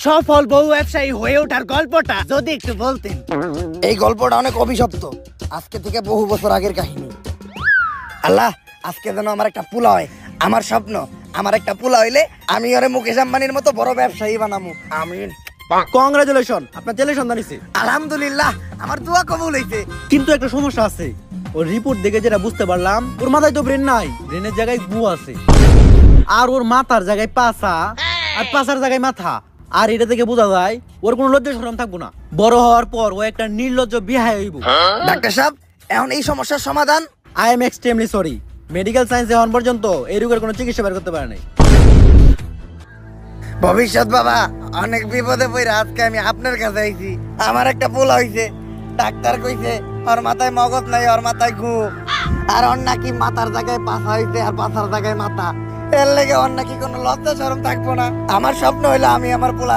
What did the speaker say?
সফল বহু ব্যবসায়ী হয়ে ওঠার গল্পটা যদি একটু বলতেন। এই গল্পটা অনেক অভিশপ্ত, আজকে থেকে বহু বছর আগের কাহিনী। আল্লাহ, আজকে যেন আমার একটা পোলা হয়। আমার স্বপ্ন, আমার একটা পোলা হইলে আমি ওরে মুকেশ আম্বানির মতো বড় ব্যবসায়ী বানামু। আমিন। কংগ্রাচুলেশন, আপনার ছেলে সন্তান হইছে। আলহামদুলিল্লাহ, আমার দোয়া কবুল হইছে। কিন্তু একটা সমস্যা আছে, ওর রিপোর্ট দেখে যেটা বুঝতে পারলাম, ওর মাথায় তো ব্রেন নাই, ব্রেনের জায়গায় গু আছে। আর ওর মাথার জায়গায় পাছা, আর পাছার জায়গায় মাথা। আর এটা থেকে বোঝা যায় ওর কোনো লজ্জা শরম থাকবো না। বড় হওয়ার পর ও একটা নির্লজ্জ বিহায় হইব। ডাক্তার সাহেব, এখন এই সমস্যার সমাধান? I am extremely sorry, medical সায়েন্সে এখন পর্যন্ত এই রোগের কোনো চিকিৎসা বের করতে পারে নাই। ভবিষ্যৎ বাবা, অনেক বিপদে পড়ে আজকে আমি আপনার কাছে আইছি। আমার একটা পোলা হইছে, ডাক্তার কইছে ওর মাথায় মগজ নাই, ওর মাথায় গু। আর ওর নাকি মাথার জায়গায় পাছা হইছে, আর পাছার জায়গায় মাথা। এর লেগে ওর নাকি কোনো লজ্জা শরম থাকবো না। আমার স্বপ্ন হইলো আমি আমার পোলার